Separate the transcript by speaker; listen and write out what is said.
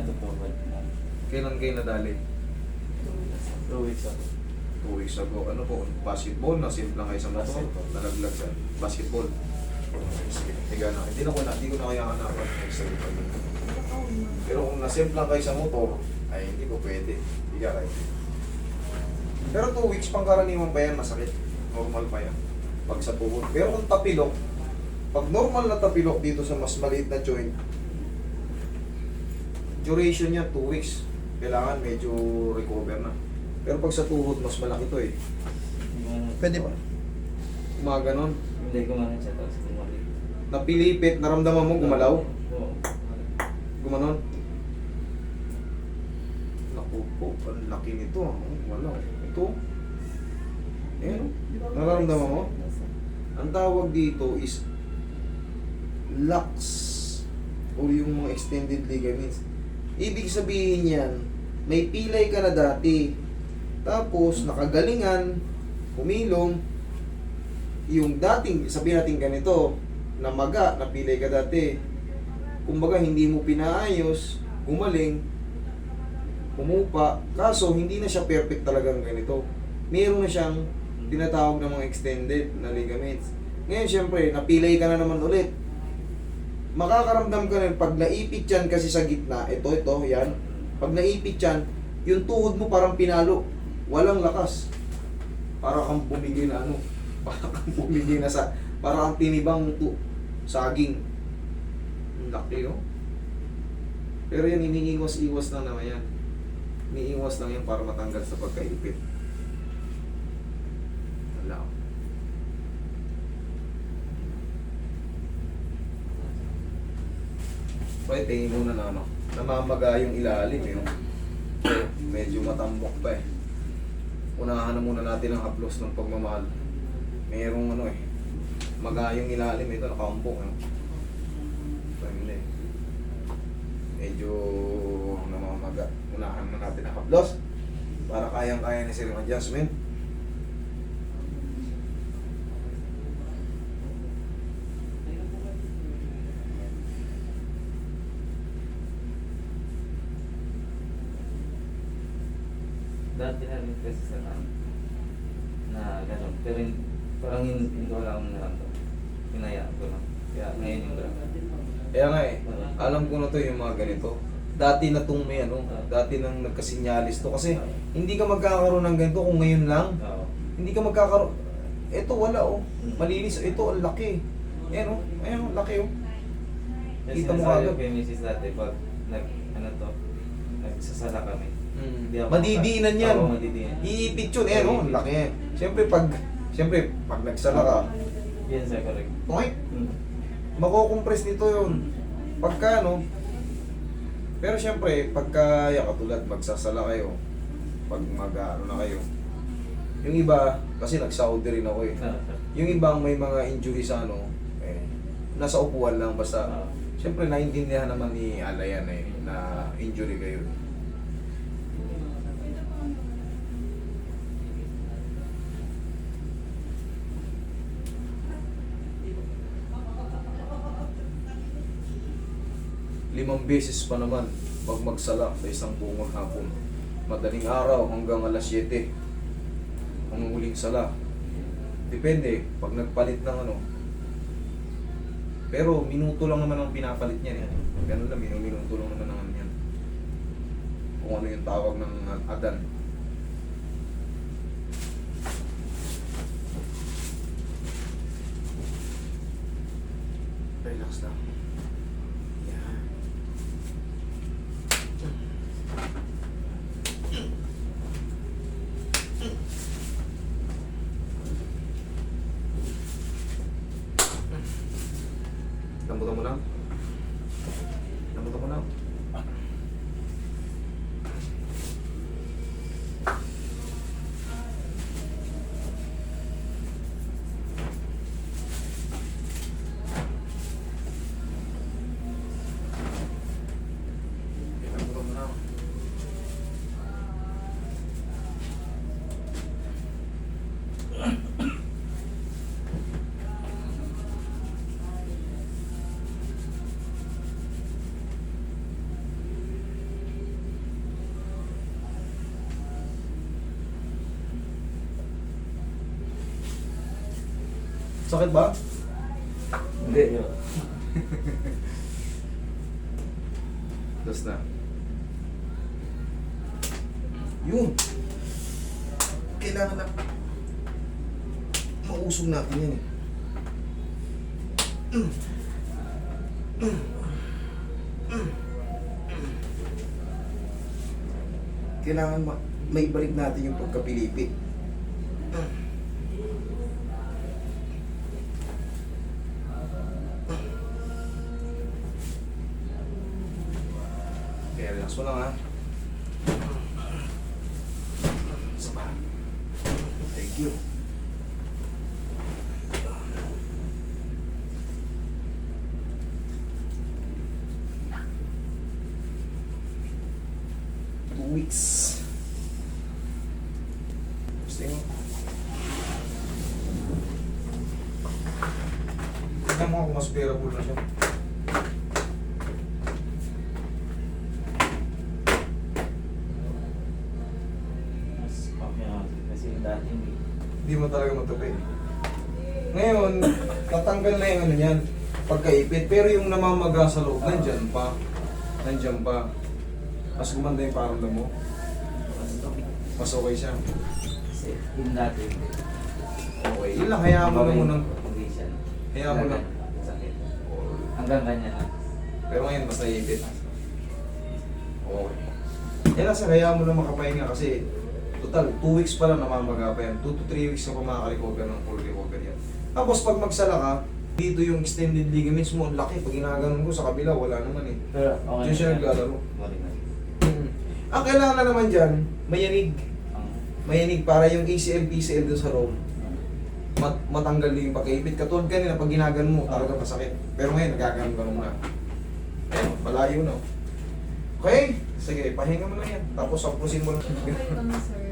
Speaker 1: natutupad na.
Speaker 2: Kailan kayo nadali?
Speaker 1: 2 weeks ako.
Speaker 2: 2 weeks ago. Ano po? Basketball? Nasimp lang kayo sa motor?
Speaker 1: Basketball.
Speaker 2: Nalaglag ka? Basketball? Sige, higa na. Hindi ko na kaya hanapan. Pero kung nasimp lang kayo sa motor, ay hindi ko pwede. Higa kayo. Pero 2 weeks pang karaniwan pa yan, masakit. Normal pa yan. Pag sa tuhod. Pero kung tapilok, pag normal na tapilok dito sa mas maliit na joint, duration niya 2 weeks. Kailangan medyo recover na. Pero pag sa tuhod, mas malaki to eh.
Speaker 3: Pwede ba?
Speaker 2: Ganon.
Speaker 1: Hindi ko man siya tapos kumalik.
Speaker 2: Napilipit, naramdaman mo gumalaw?
Speaker 1: Oo.
Speaker 2: Gumanon? Naku po, ang laki nito. Wala. Ito. Eh, nararamdaman mo? Ang tawag dito is lax o yung mga extended ligaments. Ibig sabihin yan, may pilay ka na dati. Tapos, nakagalingan, humilom, yung dating, sabihin natin ganito, na maga, napilay ka dati. Kumbaga, hindi mo pinaayos, gumaling, humupa, kaso hindi na siya perfect talagang ganito. Meron na siyang tinatawag ng mga extended na ligaments. Ngayon, syempre, napilay ka na naman ulit. Makakaramdam ka rin, pag naipit yan kasi sa gitna, ito, yan. Pag naipit yan, yung tuhod mo parang pinalo. Walang lakas. Para kang bumigay na ano. Para kang bumigay na sa... Para kang tinibang saging. Ang laki, no? Pero yan, iniiwas-iwas lang naman yan. Iniiwas lang yan para matanggal sa pagkaipit. Wala. Pwede, tingin muna na ano. Namamaga yung ilalim, yung medyo matambok pa eh. Unahan na muna natin ang haplos ng pagmamahal. Mayroong ano eh, magayong ilalim ito, nakaumpok. Ito hindi. Medyo namamaga. Unahan na natin ang haplos para kayang-kaya ni Sir yung adjustment.
Speaker 1: Dati na rin kasi sa na gano'n. Pero parang hindi ko alam na lang to. Hinayaan ko lang. Kaya ngayon yung grab.
Speaker 2: Kaya nga eh, alam ko na to yung mga ganito. Dati na tong may ano, dati nang nagkasinyalis to. Kasi hindi ka magkakaroon ng ganito kung ngayon lang.
Speaker 1: Oo.
Speaker 2: Hindi ka magkakaroon. Ito wala oh. Malinis. Ito ang laki. Ayan oh. Ayan oh, laki oh.
Speaker 1: Kasi
Speaker 2: Kita mo
Speaker 1: sinasabi
Speaker 2: agad.
Speaker 1: ko kay Mrs. dati pag nagsasala kami. Hindi ako
Speaker 2: Madidiinan yan.
Speaker 1: Oo, madidiinan.
Speaker 2: Iipit yun. Eh, no? Laki yan. Siyempre, pag nagsala ka,
Speaker 1: Yan sa correct.
Speaker 2: okay, makukompress nito yun. Pagka, no? Pero siyempre, pagka, yan, katulad, magsasala kayo, pag mag-ano na kayo, yung iba, kasi nag-Saudi rin ako eh. Yung ibang may mga injury sa ano, eh, nasa upuan lang, basta, siyempre, naintindihan naman ni Alayan eh, na injury kayo. Limang beses pa naman pag magsala sa isang buong maghapon. Madaling araw hanggang alas 7 ang huling sala. Depende pag nagpalit ng ano. Pero minuto lang naman ang pinapalit niya eh. Ganun lang, minuto lang naman ang ano yan. Kung ano yung tawag ng adan. Relax lang. Yan. Lambutan mo lang. Lambutan mo lang. Sakit ba?
Speaker 1: Hindi. Yun.
Speaker 2: Tapos na. Yun. Kailangan na mausog natin yan eh. Kailangan may balik natin yung pagkapilipi. Kaya relax mo lang ha. Isa pa. Thank you. Weeks. Gusto mo? Tignan mo kung mas bearable na siya.
Speaker 1: Mas papaya kasi dati hindi.
Speaker 2: Hindi mo talaga matupi. Ngayon, natanggal na yung ano yan, pagkaipit. Pero yung namamaga sa loob, nandyan pa. Nandyan pa. Mas gumanda yung paramdam mo. Mas okay siya.
Speaker 1: Kasi yung dati hindi.
Speaker 2: Okay. Yun lang, hayaan mo na munang.
Speaker 1: Hindi siya.
Speaker 2: Hayaan mo na.
Speaker 1: Sakit. Hanggang ganyan lang.
Speaker 2: Pero ngayon, mas naiipit. Okay. Yan lang sir, hayaan mo na makapahinga kasi total, 2 weeks pa lang namamaga pa yan. 2 to 3 weeks ka pa makaka-recover ng full recover yan. Tapos pag magsala ka, dito yung extended ligaments mo, ang laki. Pag ginaganon ko sa kabila, wala naman eh.
Speaker 1: Pero okay.
Speaker 2: Diyan siya naglalaro.
Speaker 1: Balik na.
Speaker 2: Ang kailangan na naman dyan, mayanig.
Speaker 1: Ang
Speaker 2: Mayanig para yung ACL, PCL doon sa room. Matanggal din yung pagkaipit. Katulad kanina, pag ginaganon mo, talaga masakit. Pero ngayon, nagkaganon na. Ayun, malayo na. Okay? Sige, pahinga mo na yan. Tapos, apusin mo lang.
Speaker 4: Okay, sir.